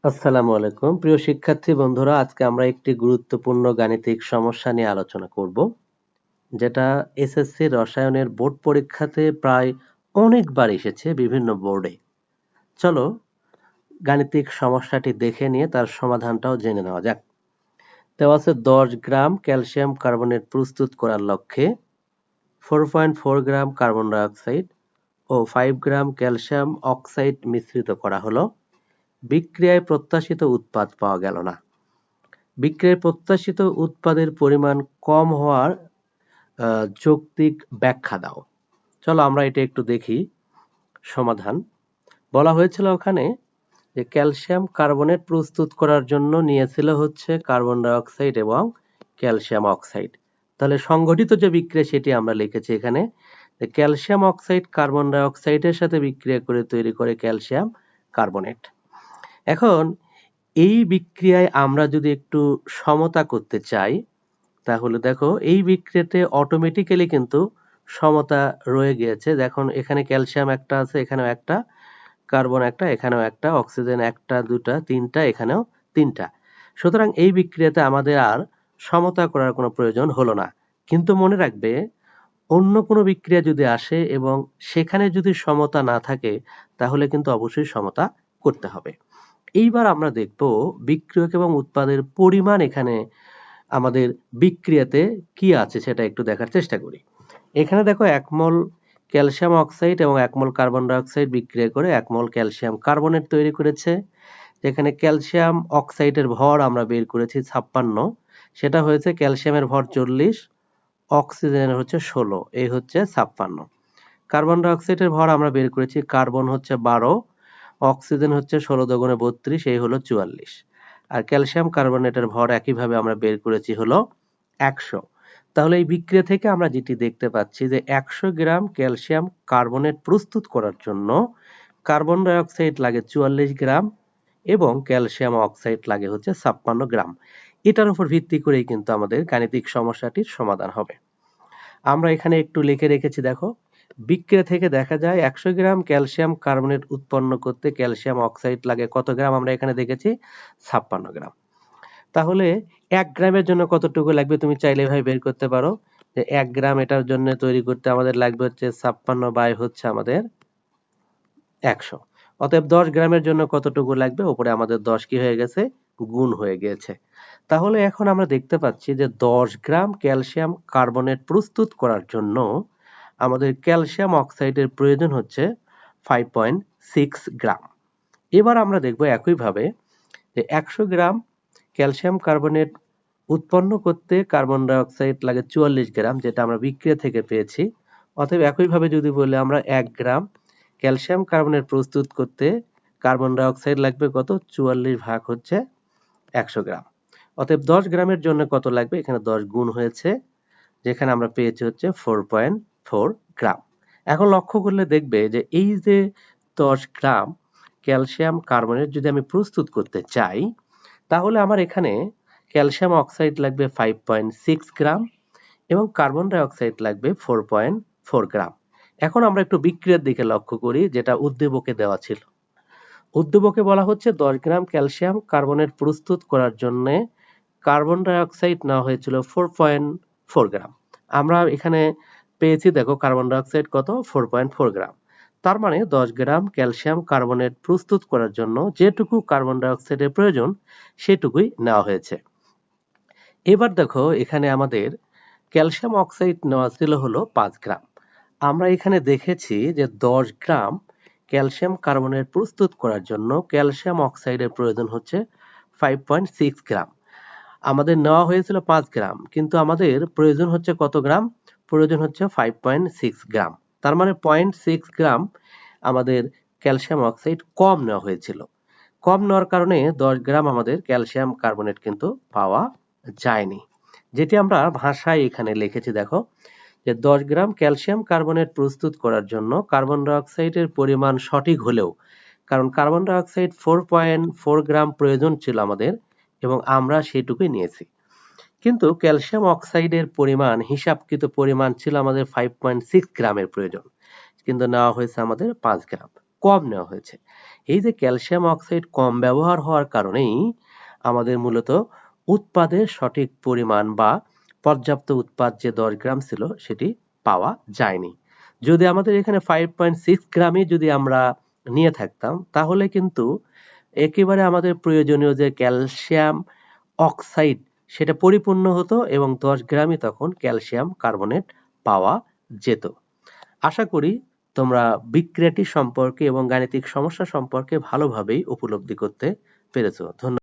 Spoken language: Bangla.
আসসালামু আলাইকুম প্রিয় শিক্ষার্থী বন্ধুরা, আজকে আমরা একটি গুরুত্বপূর্ণ গাণিতিক সমস্যা নিয়ে আলোচনা করব, যেটা এসএসসি রসায়নের বোর্ড পরীক্ষাতে প্রায় অনেকবার এসেছে বিভিন্ন বোর্ডে। চলো গাণিতিক সমস্যাটি দেখে নিয়ে তার সমাধানটাও জেনে নেওয়া যাক। দেওয়া আছে 10 গ্রাম ক্যালসিয়াম কার্বনেট প্রস্তুত করার লক্ষ্যে 4.4 গ্রাম কার্বন ডাই অক্সাইড ও 5 গ্রাম ক্যালসিয়াম অক্সাইড মিশ্রিত করা হলো। বিক্রিয়ায় প্রত্যাশিত উৎপাদ পাওয়া গেল না। বিক্রিয়ায় প্রত্যাশিত উৎপাদের পরিমাণ কম হওয়ার যৌক্তিক ব্যাখ্যা দাও। চলো আমরা এটা একটু দেখি। সমাধান বলা হয়েছিল ওখানে যে ক্যালসিয়াম কার্বনেট প্রস্তুত করার জন্য নিয়েছিল হচ্ছে কার্বন ডাই অক্সাইড এবং ক্যালসিয়াম অক্সাইড। তাহলে সংঘটিত যে বিক্রিয়া সেটি আমরা লিখেছি এখানে, ক্যালসিয়াম অক্সাইড কার্বন ডাই অক্সাইডের সাথে বিক্রিয়া করে তৈরি করে ক্যালসিয়াম কার্বনেট। এখন এই বিক্রিয়ায় আমরা যদি একটু সমতা করতে চাই, তাহলে দেখো এই বিক্রিয়াতে অটোমেটিক্যালি কিন্তু সমতা রয়ে গিয়েছে। দেখুন এখানে ক্যালসিয়াম একটা আছে, এখানেও একটা, কার্বন একটা, এখানেও একটা, অক্সিজেন একটা, দুটা, তিনটা, এখানেও তিনটা। সুতরাং এই বিক্রিয়াতে আমাদের আর সমতা করার কোনো প্রয়োজন হলো না। কিন্তু মনে রাখবে, অন্য কোনো বিক্রিয়া যদি আসে এবং সেখানে যদি সমতা না থাকে, তাহলে কিন্তু অবশ্যই সমতা করতে হবে। এইবার আমরা দেখব বিক্রিয়ক এবং উৎপাদের পরিমাণ এখানে আমাদের বিক্রিয়াতে কি আছে সেটা একটু দেখার চেষ্টা করি। এখানে দেখো 1 মোল ক্যালসিয়াম অক্সাইড এবং 1 মোল কার্বন ডাই অক্সাইড বিক্রিয়া করে 1 মোল ক্যালসিয়াম কার্বনেট তৈরি করেছে। যেখানে ক্যালসিয়াম অক্সাইডের ভর আমরা বের করেছি 56, সেটা হয়েছে ক্যালসিয়ামের ভর 40, অক্সিজেনের হচ্ছে 16, এই হচ্ছে 56। কার্বন ডাই অক্সাইডের ভর আমরা বের করেছি, কার্বন হচ্ছে 12, অক্সিজেন হচ্ছে 16 দুগুণে 32, এই হলো 44। আর ক্যালসিয়াম কার্বনেটের ভর একইভাবে আমরা বের করেছি হলো 100। তাহলে এই বিক্রিয়া থেকে আমরা যেটি দেখতে পাচ্ছি যে 100 গ্রাম ক্যালসিয়াম কার্বনেট প্রস্তুত করার জন্য কার্বন ডাই অক্সাইড লাগে 44 গ্রাম এবং ক্যালসিয়াম অক্সাইড লাগে হচ্ছে 56 গ্রাম। এটার উপর ভিত্তি করেই কিন্তু আমাদের গাণিতিক সমস্যাটির সমাধান হবে। আমরা এখানে একটু লিখে রেখেছি, দেখো বিক্রিয়া থেকে দেখা যায় 100 গ্রাম ক্যালসিয়াম কার্বনেট উৎপন্ন করতে ক্যালসিয়াম অক্সাইড লাগে কত গ্রাম, আমরা এখানে দেখেছি 56 গ্রাম। তাহলে 1 গ্রামের জন্য কতটুকু লাগবে তুমি চাইলে এভাবে বের করতে পারো যে 1 গ্রাম এটার জন্য তৈরি করতে আমাদের লাগবে হচ্ছে 56 বাই হচ্ছে আমাদের 100। অতএব 10 গ্রামের জন্য কতটুকু লাগবে, উপরে আমাদের 10 কি হয়ে গেছে, গুণ হয়ে গিয়েছে। তাহলে এখন আমরা দেখতে পাচ্ছি যে 10 গ্রাম ক্যালসিয়াম কার্বনেট প্রস্তুত করার জন্য আমাদের ক্যালসিয়াম অক্সাইডের প্রয়োজন হচ্ছে 5.6 গ্রাম। এবার আমরা দেখব একইভাবে যে 100 গ্রাম ক্যালসিয়াম কার্বনেট উৎপন্ন করতে কার্বন ডাই অক্সাইড লাগে 44 গ্রাম, যেটা আমরা বিক্রিয়া থেকে পেয়েছি। অতএব একইভাবে যদি বলি আমরা 1 গ্রাম ক্যালসিয়াম কার্বনেট প্রস্তুত করতে কার্বন ডাই অক্সাইড লাগবে কত, 44 ভাগ হচ্ছে 100 গ্রাম। অতএব 10 গ্রামের জন্য কত লাগবে, এখানে 10 গুণ হয়েছে, যেখানে আমরা পেয়েছি হচ্ছে 4.4 গ্রাম। এখন লক্ষ্য করলে দেখবে যে এই যে 10 গ্রাম ক্যালসিয়াম কার্বনেট যদি আমি প্রস্তুত করতে চাই, তাহলে আমার এখানে ক্যালসিয়াম অক্সাইড লাগবে 5.6 গ্রাম এবং কার্বন ডাই অক্সাইড লাগবে 4.4 গ্রাম। এখন আমরা একটু বিক্রিয়ার দিকে লক্ষ্য করি, যেটা উদ্দীপকে দেওয়া ছিল। উদ্দীপকে বলা হচ্ছে 10 গ্রাম ক্যালসিয়াম কার্বনেট প্রস্তুত করার জন্য কার্বন ডাই অক্সাইড নেওয়া হয়েছিল 4.4 গ্রাম। আমরা এখানে পেয়েছি দেখো কার্বন ডাই অক্সাইড কত, 4.4 গ্রাম। তার মানে 10 গ্রাম ক্যালসিয়াম কার্বনেট প্রস্তুত করার জন্য যেটুকু কার্বন ডাই অক্সাইডের প্রয়োজন সেটুকুই নেওয়া হয়েছে। এবার দেখো এখানে আমাদের ক্যালসিয়াম অক্সাইড নেওয়া ছিল হলো 5 গ্রাম। আমরা এখানে দেখেছি যে 10 গ্রাম ক্যালসিয়াম কার্বনেট প্রস্তুত করার জন্য ক্যালসিয়াম অক্সাইডের প্রয়োজন হচ্ছে 5.6 গ্রাম। আমাদের নেওয়া হয়েছিল 5 গ্রাম, কিন্তু আমাদের প্রয়োজন হচ্ছে কত গ্রাম, প্রয়োজন হচ্ছে 5.6 গ্রাম। তার মানে 0.6 গ্রাম আমাদের ক্যালসিয়াম অক্সাইড কম নেওয়া হয়েছিল। কম নেওয়ার কারণে 10 গ্রাম আমাদের ক্যালসিয়াম কার্বনেট কিন্তু পাওয়া যায়নি, যেটি আমরা ভাষায় এখানে লিখেছি। দেখো যে 10 গ্রাম ক্যালসিয়াম কার্বনেট প্রস্তুত করার জন্য কার্বন ডাই অক্সাইডের পরিমাণ সঠিক হলেও, কারণ কার্বন ডাই অক্সাইড 4.4 গ্রাম প্রয়োজন ছিল আমাদের এবং আমরা সেটুকুই নিয়েছি, কিন্তু ক্যালসিয়াম অক্সাইডের পরিমাণ হিসাবকৃত পরিমাণ ছিল আমাদের 5.6 গ্রামের প্রয়োজন, কিন্তু নেওয়া হয়েছে আমাদের 5 গ্রাম, কম নেওয়া হয়েছে। এই যে ক্যালসিয়াম অক্সাইড কম ব্যবহার হওয়ার কারণেই আমাদের মূলত উৎপাদের সঠিক পরিমাণ বা পর্যাপ্ত উৎপাদ যে 10 গ্রাম ছিল সেটি পাওয়া যায়নি। যদি আমাদের এখানে 5.6 গ্রামই যদি আমরা নিয়ে থাকতাম তাহলে কিন্তু একেবারে আমাদের প্রয়োজনীয় যে ক্যালসিয়াম অক্সাইড সেটা পরিপূর্ণ হতো এবং 10 গ্রামই তখন ক্যালসিয়াম কার্বনেট পাওয়া যেত। আশা করি তোমরা বিক্রিয়াটি সম্পর্কে এবং গাণিতিক সমস্যা সম্পর্কে ভালোভাবেই উপলব্ধি করতে পেরেছো। ধন্যবাদ।